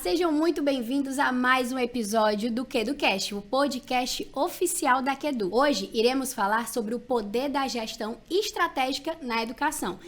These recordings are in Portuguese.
sejam muito bem-vindos a mais um episódio do QEduCast, o podcast oficial da QEdu. Hoje iremos falar sobre o poder da gestão estratégica na educação.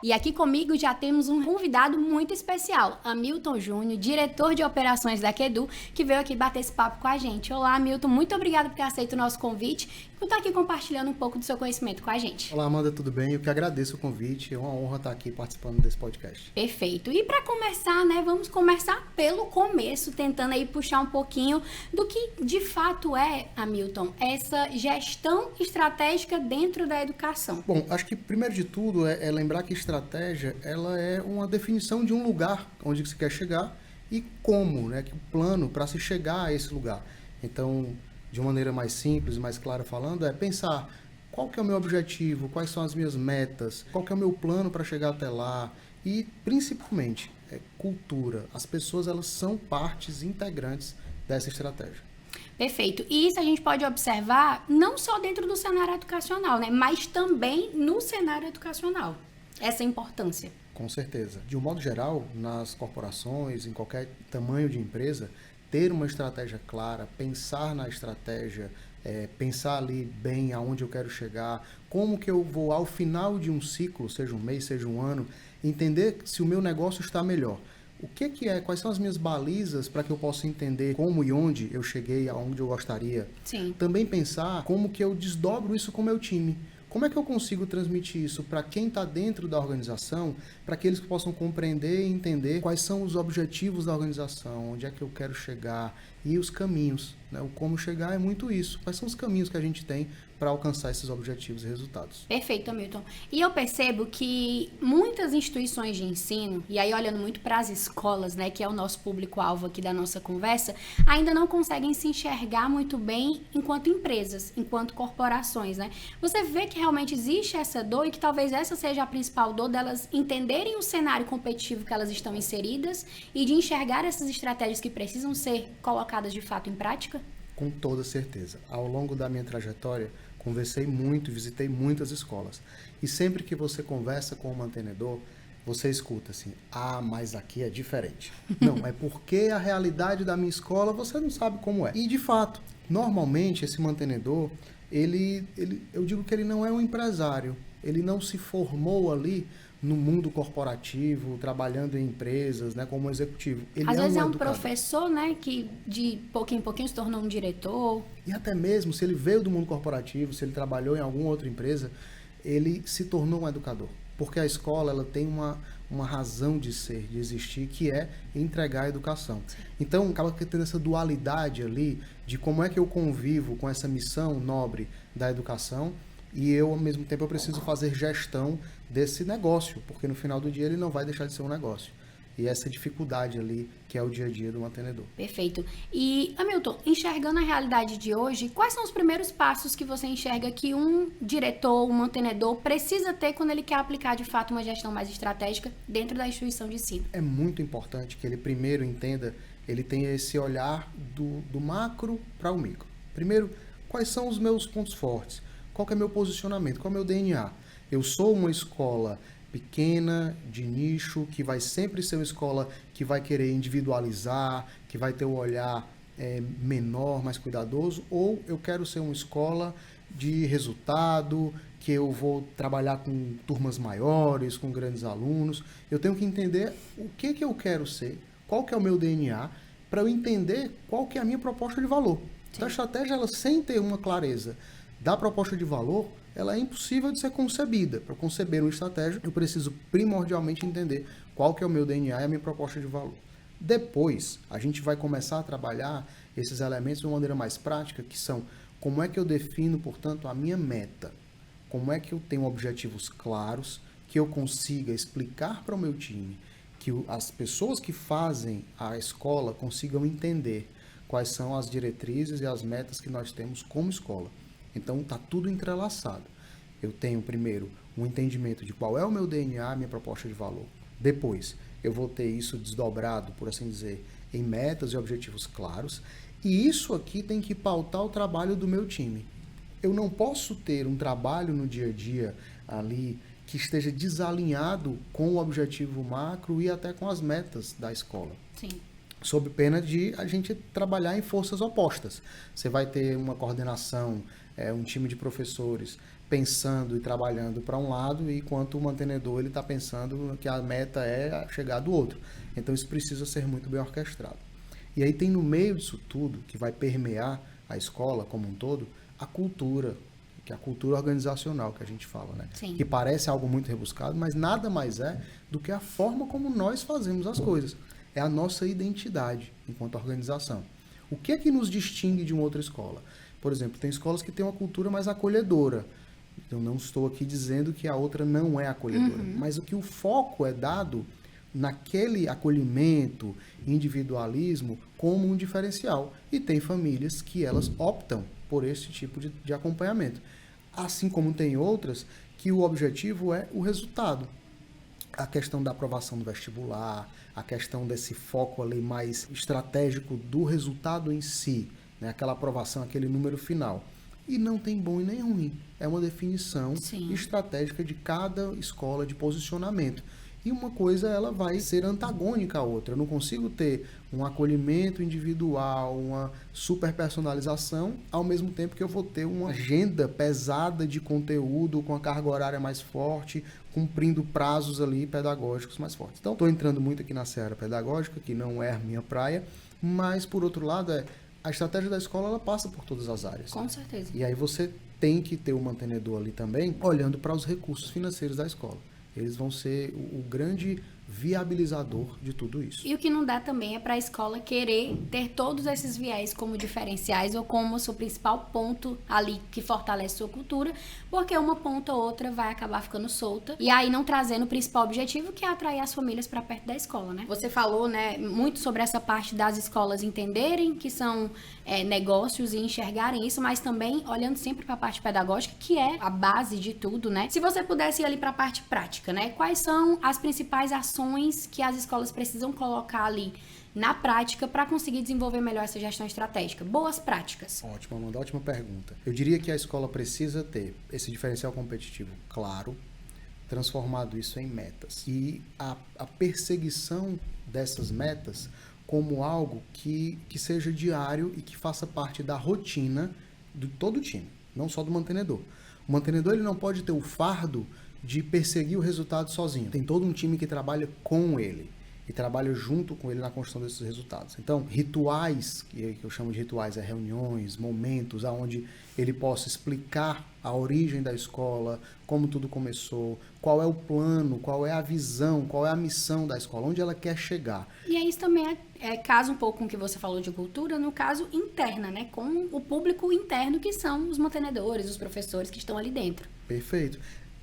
E aqui comigo já temos um convidado muito especial, Hamilton Júnior, diretor de operações da QEdu, que veio aqui bater esse papo com a gente. Olá, Hamilton, muito obrigada por ter aceito o nosso convite e por estar aqui compartilhando um pouco do seu conhecimento com a gente. Olá, Amanda, tudo bem? Eu que agradeço o convite, é uma honra estar aqui participando desse podcast. Perfeito. E para começar, vamos começar pelo começo, tentando aí puxar um pouquinho do que de fato é, Hamilton, essa gestão estratégica dentro da educação. Bom, acho que primeiro de tudo é lembrar que estratégia, ela é uma definição de um lugar onde você quer chegar e como, que o plano para se chegar a esse lugar. Então, de uma maneira mais simples, mais clara falando, é pensar qual que é o meu objetivo, quais são as minhas metas, qual que é o meu plano para chegar até lá e, principalmente, cultura. As pessoas, elas são partes integrantes dessa estratégia. Perfeito. E isso a gente pode observar não só dentro do cenário educacional, mas também no cenário educacional. Essa importância. Com certeza. De um modo geral, nas corporações, em qualquer tamanho de empresa, ter uma estratégia clara, pensar na estratégia, pensar ali bem aonde eu quero chegar, como que eu vou ao final de um ciclo, seja um mês, seja um ano, entender se o meu negócio está melhor. O que é, quais são as minhas balizas para que eu possa entender como e onde eu cheguei, aonde eu gostaria. Sim. Também pensar como que eu desdobro isso com o meu time. Como é que eu consigo transmitir isso para quem está dentro da organização, para que eles possam compreender e entender quais são os objetivos da organização, onde é que eu quero chegar e os caminhos. O como chegar é muito isso. Quais são os caminhos que a gente tem para alcançar esses objetivos e resultados? Perfeito, Hamilton. E eu percebo que muitas instituições de ensino, e aí olhando muito para as escolas, que é o nosso público-alvo aqui da nossa conversa, ainda não conseguem se enxergar muito bem enquanto empresas, enquanto corporações, Você vê que realmente existe essa dor e que talvez essa seja a principal dor delas entenderem o cenário competitivo que elas estão inseridas e de enxergar essas estratégias que precisam ser colocadas de fato em prática? Com toda certeza. Ao longo da minha trajetória, conversei muito e visitei muitas escolas. E sempre que você conversa com o mantenedor, você escuta assim, mas aqui é diferente. Não, é porque a realidade da minha escola você não sabe como é. E de fato, normalmente esse mantenedor, eu digo que ele não é um empresário. Ele não se formou ali no mundo corporativo, trabalhando em empresas, como executivo. Ele Às vezes é um educador. professor, que de pouquinho em pouquinho se tornou um diretor. E até mesmo se ele veio do mundo corporativo, se ele trabalhou em alguma outra empresa, ele se tornou um educador. Porque a escola, ela tem uma razão de ser, de existir, que é entregar a educação. Então, acaba tendo essa dualidade ali de como é que eu convivo com essa missão nobre da educação e eu, ao mesmo tempo, eu preciso fazer gestão desse negócio, porque no final do dia ele não vai deixar de ser um negócio. E essa dificuldade ali, que é o dia a dia do mantenedor. Perfeito. E, Hamilton, enxergando a realidade de hoje, quais são os primeiros passos que você enxerga que um diretor, um mantenedor precisa ter quando ele quer aplicar, de fato, uma gestão mais estratégica dentro da instituição de ensino? É muito importante que ele primeiro entenda, ele tenha esse olhar do macro para o micro. Primeiro, quais são os meus pontos fortes? Qual que é o meu posicionamento? Qual é o meu DNA? Eu sou uma escola pequena, de nicho, que vai sempre ser uma escola que vai querer individualizar, que vai ter o olhar menor, mais cuidadoso, ou eu quero ser uma escola de resultado, que eu vou trabalhar com turmas maiores, com grandes alunos. Eu tenho que entender o que eu quero ser, qual que é o meu DNA, para eu entender qual que é a minha proposta de valor. Sim. Então, a estratégia, ela, sem ter uma clareza da proposta de valor, ela é impossível de ser concebida. Para conceber uma estratégia, eu preciso primordialmente entender qual que é o meu DNA e a minha proposta de valor. Depois, a gente vai começar a trabalhar esses elementos de uma maneira mais prática, que são como é que eu defino, portanto, a minha meta. Como é que eu tenho objetivos claros, que eu consiga explicar para o meu time, que as pessoas que fazem a escola consigam entender quais são as diretrizes e as metas que nós temos como escola. Então, está tudo entrelaçado. Eu tenho, primeiro, um entendimento de qual é o meu DNA, minha proposta de valor. Depois, eu vou ter isso desdobrado, por assim dizer, em metas e objetivos claros. E isso aqui tem que pautar o trabalho do meu time. Eu não posso ter um trabalho no dia a dia ali que esteja desalinhado com o objetivo macro e até com as metas da escola. Sim. Sob pena de a gente trabalhar em forças opostas. Você vai ter uma coordenação, um time de professores pensando e trabalhando para um lado, enquanto o mantenedor ele está pensando que a meta é chegar do outro. Então isso precisa ser muito bem orquestrado. E aí tem no meio disso tudo, que vai permear a escola como um todo, a cultura, que é a cultura organizacional que a gente fala, né? Sim. Que parece algo muito rebuscado, mas nada mais é do que a forma como nós fazemos as coisas. É a nossa identidade enquanto organização. O que é que nos distingue de uma outra escola? Por exemplo, tem escolas que têm uma cultura mais acolhedora. Eu não estou aqui dizendo que a outra não é acolhedora, mas o que o foco é dado naquele acolhimento, individualismo, como um diferencial. E tem famílias que elas optam por esse tipo de acompanhamento. Assim como tem outras que o objetivo é o resultado. A questão da aprovação do vestibular, a questão desse foco ali mais estratégico do resultado em si, né? Aquela aprovação, aquele número final. E não tem bom e nem ruim. É uma definição estratégica de cada escola, de posicionamento. E uma coisa ela vai ser antagônica à outra. Eu não consigo ter um acolhimento individual, uma super personalização, ao mesmo tempo que eu vou ter uma agenda pesada de conteúdo, com a carga horária mais forte, cumprindo prazos ali pedagógicos mais fortes. Então, estou entrando muito aqui na seara pedagógica, que não é a minha praia, mas, por outro lado, a estratégia da escola ela passa por todas as áreas. Com certeza. E aí você tem que ter o mantenedor ali também, olhando para os recursos financeiros da escola. Eles vão ser o grande viabilizador de tudo isso. E o que não dá também é para a escola querer ter todos esses viés como diferenciais ou como seu principal ponto ali que fortalece sua cultura, porque uma ponta ou outra vai acabar ficando solta e aí não trazendo o principal objetivo, que é atrair as famílias para perto da escola, né? Você falou, né, muito sobre essa parte das escolas entenderem que são negócios e enxergarem isso, mas também olhando sempre para a parte pedagógica, que é a base de tudo, né? Se você pudesse ir ali para a parte prática, né? Quais são as principais ações que as escolas precisam colocar ali na prática para conseguir desenvolver melhor essa gestão estratégica? Boas práticas. Ótima, Amanda, ótima pergunta. Eu diria que a escola precisa ter esse diferencial competitivo claro, transformado isso em metas. E a perseguição dessas metas como algo que seja diário e que faça parte da rotina de todo o time, não só do mantenedor. O mantenedor ele não pode ter o fardo de perseguir o resultado sozinho. Tem todo um time que trabalha com ele e trabalha junto com ele na construção desses resultados. Então, rituais, que eu chamo de rituais, reuniões, momentos onde ele possa explicar a origem da escola, como tudo começou, qual é o plano, qual é a visão, qual é a missão da escola, onde ela quer chegar. E aí isso também casa um pouco com o que você falou de cultura, no caso interna, né? Com o público interno, que são os mantenedores, os professores que estão ali dentro. Perfeito.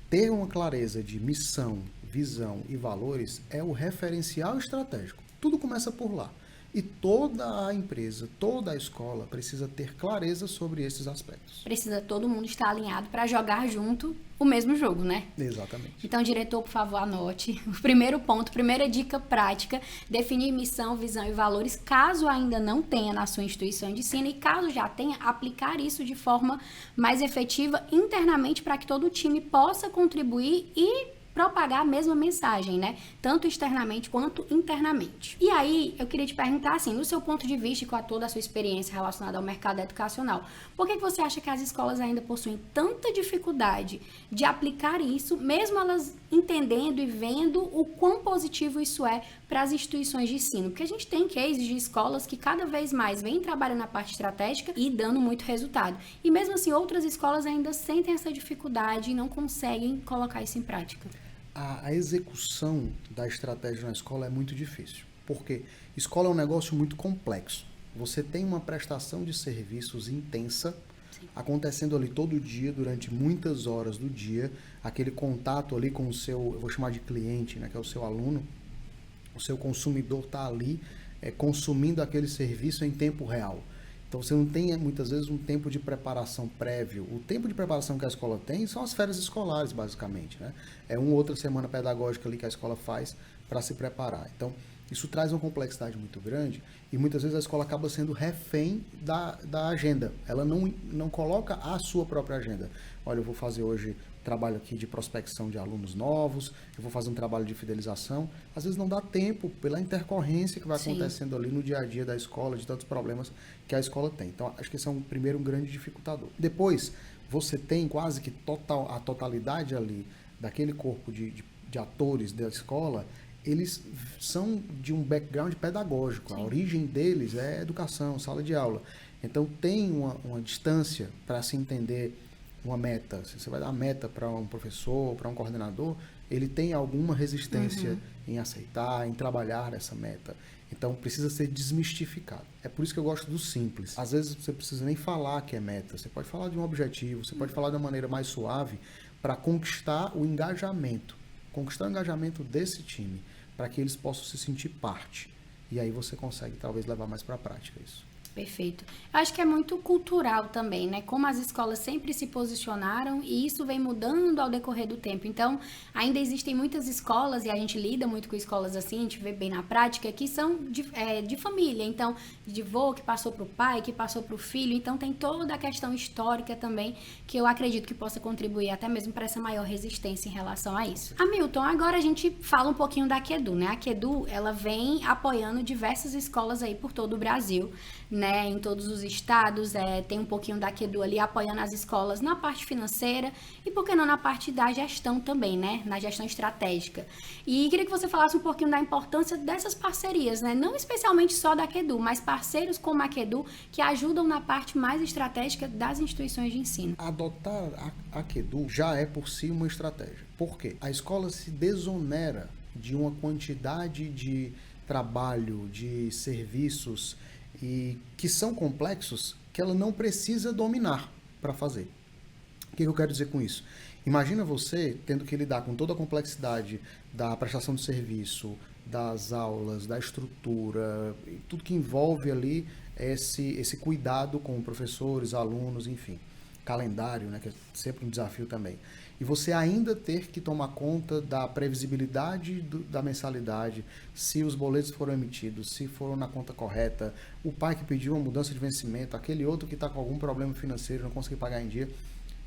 Ter uma clareza de missão, visão e valores é o referencial estratégico. Tudo começa por lá. E toda a empresa, toda a escola precisa ter clareza sobre esses aspectos. Precisa todo mundo estar alinhado para jogar junto o mesmo jogo, né? Exatamente. Então, diretor, por favor, anote. O primeiro ponto, primeira dica prática, definir missão, visão e valores, caso ainda não tenha na sua instituição de ensino e caso já tenha, aplicar isso de forma mais efetiva internamente para que todo o time possa contribuir e propagar a mesma mensagem, né? Tanto externamente quanto internamente. E aí, eu queria te perguntar, assim, no seu ponto de vista e com toda a sua experiência relacionada ao mercado educacional, por que você acha que as escolas ainda possuem tanta dificuldade de aplicar isso, mesmo elas entendendo e vendo o quão positivo isso é para as instituições de ensino? Porque a gente tem cases de escolas que cada vez mais vêm trabalhando na parte estratégica e dando muito resultado. E mesmo assim, outras escolas ainda sentem essa dificuldade e não conseguem colocar isso em prática. A execução da estratégia na escola é muito difícil, porque escola é um negócio muito complexo. Você tem uma prestação de serviços intensa, acontecendo ali todo dia, durante muitas horas do dia, aquele contato ali com o seu, eu vou chamar de cliente, né, que é o seu aluno, o seu consumidor está ali consumindo aquele serviço em tempo real. Então você não tem muitas vezes um tempo de preparação prévio. O tempo de preparação que a escola tem são as férias escolares, basicamente, né? É uma outra semana pedagógica ali que a escola faz para se preparar. Então, isso traz uma complexidade muito grande e muitas vezes a escola acaba sendo refém da agenda. Ela não coloca a sua própria agenda. Olha, eu vou fazer hoje trabalho aqui de prospecção de alunos novos, eu vou fazer um trabalho de fidelização. Às vezes não dá tempo pela intercorrência que vai acontecendo ali no dia a dia da escola, de tantos problemas que a escola tem. Então, acho que esse é um grande dificultador. Depois, você tem quase que a totalidade ali daquele corpo de atores da escola, eles são de um background pedagógico. Sim. A origem deles é educação, sala de aula. Então, tem uma distância para se entender uma meta. Se você vai dar meta para um professor, para um coordenador, ele tem alguma resistência em aceitar, em trabalhar essa meta. Então, precisa ser desmistificado. É por isso que eu gosto do simples. Às vezes, você precisa nem falar que é meta. Você pode falar de um objetivo, você pode falar de uma maneira mais suave para conquistar o engajamento. Conquistar o engajamento desse time, para que eles possam se sentir parte. E aí você consegue, talvez, levar mais para a prática isso. Perfeito. Eu acho que é muito cultural também, né? Como as escolas sempre se posicionaram e isso vem mudando ao decorrer do tempo. Então, ainda existem muitas escolas, e a gente lida muito com escolas assim, a gente vê bem na prática, que são de família. Então, de vô que passou para o pai, que passou para o filho. Então, tem toda a questão histórica também, que eu acredito que possa contribuir até mesmo para essa maior resistência em relação a isso. Hamilton, agora a gente fala um pouquinho da Aquedu, né? A Aquedu, ela vem apoiando diversas escolas aí por todo o Brasil, né, em todos os estados, tem um pouquinho da Aquedu ali apoiando as escolas na parte financeira e, por que não, na parte da gestão também, né, na gestão estratégica. E queria que você falasse um pouquinho da importância dessas parcerias, né, não especialmente só da Aquedu, mas parceiros como a Aquedu que ajudam na parte mais estratégica das instituições de ensino. Adotar a Aquedu já é por si uma estratégia. Por quê? A escola se desonera de uma quantidade de trabalho, de serviços e que são complexos que ela não precisa dominar para fazer. O que eu quero dizer com isso? Imagina você tendo que lidar com toda a complexidade da prestação de serviço, das aulas, da estrutura, tudo que envolve ali esse cuidado com professores, alunos, enfim, calendário, né, que é sempre um desafio também. E você ainda ter que tomar conta da previsibilidade da mensalidade, se os boletos foram emitidos, se foram na conta correta, o pai que pediu uma mudança de vencimento, aquele outro que está com algum problema financeiro, não conseguiu pagar em dia.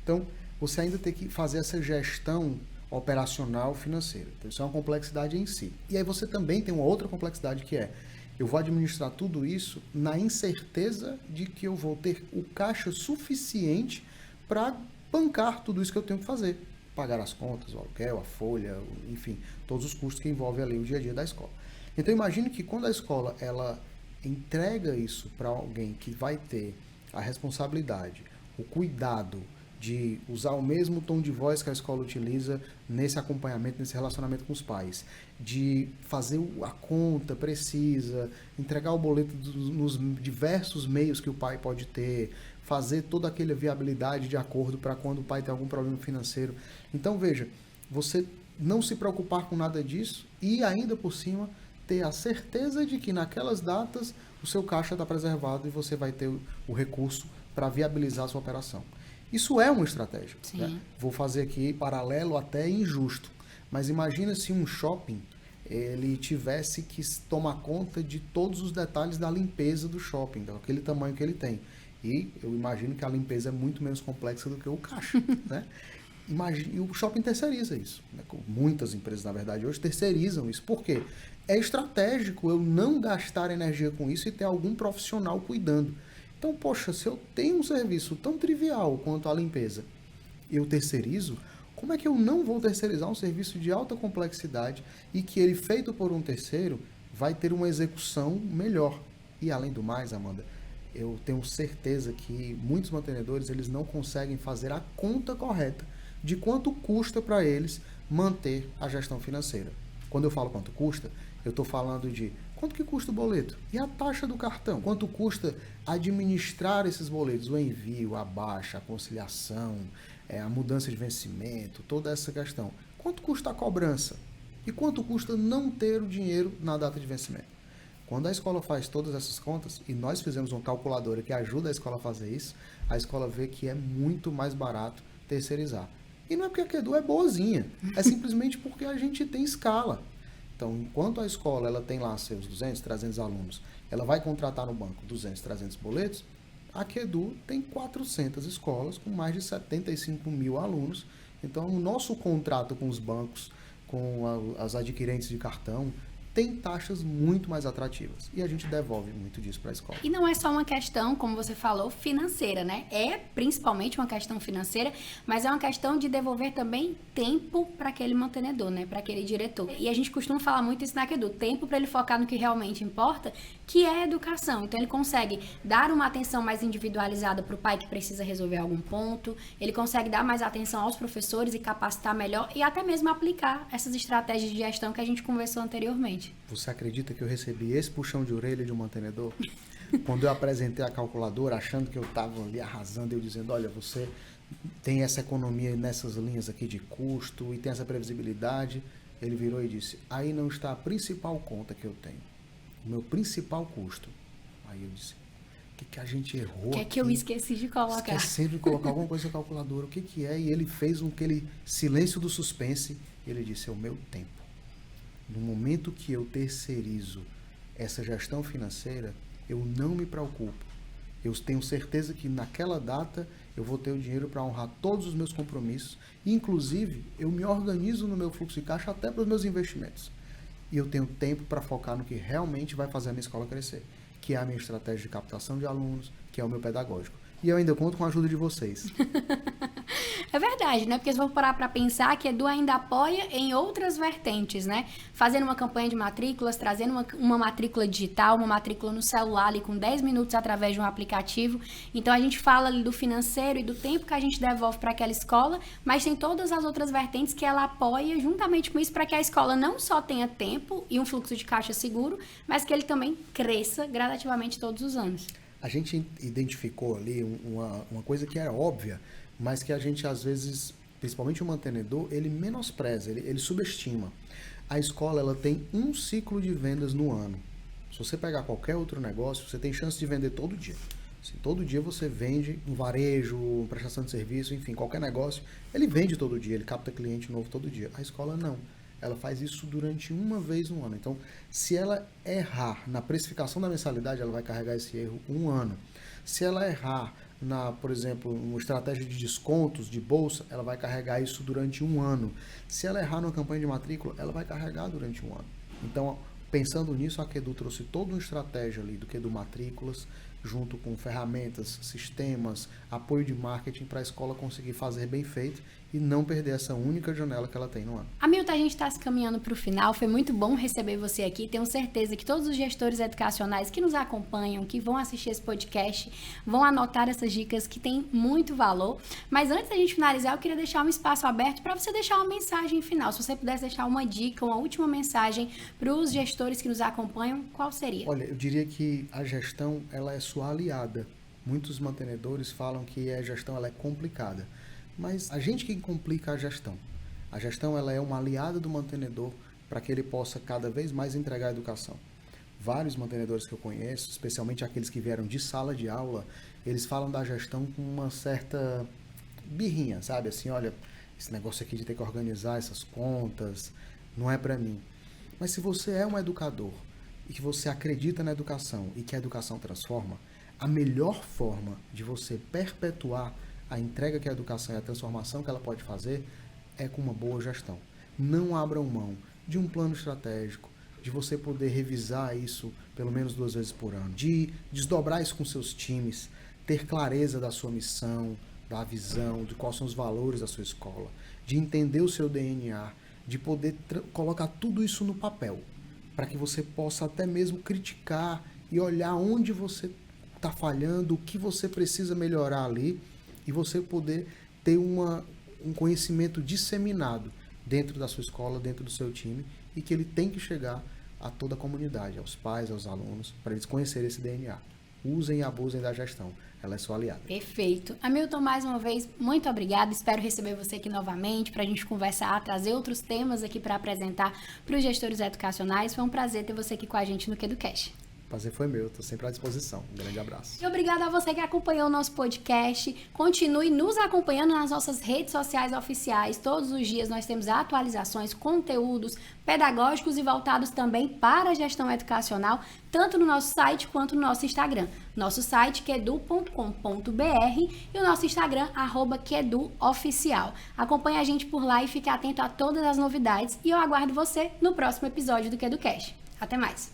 Então, você ainda tem que fazer essa gestão operacional financeira. Então, isso é uma complexidade em si. E aí você também tem uma outra complexidade que é, eu vou administrar tudo isso na incerteza de que eu vou ter o caixa suficiente para bancar tudo isso que eu tenho que fazer. Pagar as contas, o aluguel, a folha, enfim, todos os custos que envolvem ali o dia a dia da escola. Então, imagine que quando a escola ela entrega isso para alguém que vai ter a responsabilidade, o cuidado de usar o mesmo tom de voz que a escola utiliza nesse acompanhamento, nesse relacionamento com os pais, de fazer a conta precisa, entregar o boleto nos diversos meios que o pai pode ter, fazer toda aquela viabilidade de acordo para quando o pai tem algum problema financeiro. Então, veja, você não se preocupar com nada disso e ainda por cima ter a certeza de que naquelas datas o seu caixa está preservado e você vai ter o recurso para viabilizar a sua operação. Isso é uma estratégia. Né? Vou fazer aqui paralelo até injusto, mas imagina se um shopping ele tivesse que tomar conta de todos os detalhes da limpeza do shopping, daquele tamanho que ele tem. E eu imagino que a limpeza é muito menos complexa do que o caixa. Né? E o shopping terceiriza isso. Né? Muitas empresas, na verdade, hoje terceirizam isso. Por quê? É estratégico eu não gastar energia com isso e ter algum profissional cuidando. Então, poxa, se eu tenho um serviço tão trivial quanto a limpeza, eu terceirizo, como é que eu não vou terceirizar um serviço de alta complexidade e que ele, feito por um terceiro, vai ter uma execução melhor? E, além do mais, Amanda, eu tenho certeza que muitos mantenedores eles não conseguem fazer a conta correta de quanto custa para eles manter a gestão financeira. Quando eu falo quanto custa, eu estou falando de quanto que custa o boleto e a taxa do cartão, quanto custa administrar esses boletos, o envio, a baixa, a conciliação, a mudança de vencimento, toda essa questão. Quanto custa a cobrança e quanto custa não ter o dinheiro na data de vencimento. Quando a escola faz todas essas contas, e nós fizemos uma calculadora que ajuda a escola a fazer isso, a escola vê que é muito mais barato terceirizar. E não é porque a Aquedu é boazinha, é simplesmente porque a gente tem escala. Então, enquanto a escola ela tem lá seus 200, 300 alunos, ela vai contratar no banco 200, 300 boletos, a Quedu tem 400 escolas com mais de 75 mil alunos. Então, o nosso contrato com os bancos, com as adquirentes de cartão, tem taxas muito mais atrativas. E a gente devolve muito disso para a escola. E não é só uma questão, como você falou, financeira, né? É principalmente uma questão financeira, mas é uma questão de devolver também tempo para aquele mantenedor, né? Para aquele diretor. E a gente costuma falar muito isso na Quedu, tempo para ele focar no que realmente importa, que é a educação. Então ele consegue dar uma atenção mais individualizada para o pai que precisa resolver algum ponto, ele consegue dar mais atenção aos professores e capacitar melhor e até mesmo aplicar essas estratégias de gestão que a gente conversou anteriormente. Você acredita que eu recebi esse puxão de orelha de um mantenedor? Quando eu apresentei a calculadora, achando que eu estava ali arrasando, eu dizendo, olha, você tem essa economia nessas linhas aqui de custo e tem essa previsibilidade, ele virou e disse, aí não está a principal conta que eu tenho, o meu principal custo. Aí eu disse, o que a gente errou? O que é que eu esqueci de colocar? Esquecendo de colocar alguma coisa na calculadora, o que é? E ele fez aquele silêncio do suspense, e ele disse, é o meu tempo. No momento que eu terceirizo essa gestão financeira, eu não me preocupo. Eu tenho certeza que naquela data eu vou ter o dinheiro para honrar todos os meus compromissos. Inclusive, eu me organizo no meu fluxo de caixa até para os meus investimentos. E eu tenho tempo para focar no que realmente vai fazer a minha escola crescer, que é a minha estratégia de captação de alunos, que é o meu pedagógico. E eu ainda conto com a ajuda de vocês. É verdade, né? Porque se for parar para pensar, que a Edu ainda apoia em outras vertentes, né? Fazendo uma campanha de matrículas, trazendo uma matrícula digital, uma matrícula no celular ali com 10 minutos através de um aplicativo. Então a gente fala ali do financeiro e do tempo que a gente devolve para aquela escola, mas tem todas as outras vertentes que ela apoia juntamente com isso para que a escola não só tenha tempo e um fluxo de caixa seguro, mas que ele também cresça gradativamente todos os anos. A gente identificou ali uma coisa que era óbvia, mas que a gente às vezes, principalmente o mantenedor, ele menospreza, ele subestima. A escola ela tem um ciclo de vendas no ano. Se você pegar qualquer outro negócio, você tem chance de vender todo dia. Assim, todo dia você vende um varejo, uma prestação de serviço, enfim, qualquer negócio, ele vende todo dia, ele capta cliente novo todo dia. A escola não. Ela faz isso durante uma vez no ano. Então, se ela errar na precificação da mensalidade, ela vai carregar esse erro um ano. Se ela errar por exemplo, uma estratégia de descontos de bolsa, ela vai carregar isso durante um ano. Se ela errar numa campanha de matrícula, ela vai carregar durante um ano. Então, pensando nisso, a Quedu trouxe toda uma estratégia ali do Quedu Matrículas, junto com ferramentas, sistemas, apoio de marketing para a escola conseguir fazer bem feito e não perder essa única janela que ela tem no ano. Hamilton, a gente está se caminhando para o final. Foi muito bom receber você aqui. Tenho certeza que todos os gestores educacionais que nos acompanham, que vão assistir esse podcast, vão anotar essas dicas que têm muito valor. Mas antes da gente finalizar, eu queria deixar um espaço aberto para você deixar uma mensagem final. Se você pudesse deixar uma dica, uma última mensagem para os gestores que nos acompanham, qual seria? Olha, eu diria que a gestão ela é sua aliada. Muitos mantenedores falam que a gestão ela é complicada. Mas a gente que complica a gestão. A gestão ela é uma aliada do mantenedor para que ele possa cada vez mais entregar a educação. Vários mantenedores que eu conheço, especialmente aqueles que vieram de sala de aula, eles falam da gestão com uma certa birrinha, sabe? Assim, olha, esse negócio aqui de ter que organizar essas contas não é para mim. Mas se você é um educador e que você acredita na educação e que a educação transforma, a melhor forma de você perpetuar a entrega que a educação e a transformação que ela pode fazer é com uma boa gestão. Não abram mão de um plano estratégico, de você poder revisar isso pelo menos 2 vezes por ano, de desdobrar isso com seus times, ter clareza da sua missão, da visão, de quais são os valores da sua escola, de entender o seu DNA, de poder colocar tudo isso no papel, para que você possa até mesmo criticar e olhar onde você está falhando, o que você precisa melhorar ali, e você poder ter um conhecimento disseminado dentro da sua escola, dentro do seu time, e que ele tem que chegar a toda a comunidade, aos pais, aos alunos, para eles conhecerem esse DNA. Usem e abusem da gestão. Ela é sua aliada. Perfeito. Hamilton, mais uma vez, muito obrigada. Espero receber você aqui novamente para a gente conversar, trazer outros temas aqui para apresentar para os gestores educacionais. Foi um prazer ter você aqui com a gente no QueduCast. prazer foi meu, estou sempre à disposição. Um grande abraço. E obrigada a você que acompanhou o nosso podcast. Continue nos acompanhando nas nossas redes sociais oficiais. Todos os dias nós temos atualizações, conteúdos pedagógicos e voltados também para a gestão educacional, tanto no nosso site quanto no nosso Instagram. Nosso site quedu.com.br e o nosso Instagram @queduoficial. Acompanhe a gente por lá e fique atento a todas as novidades e eu aguardo você no próximo episódio do QueduCast. Até mais!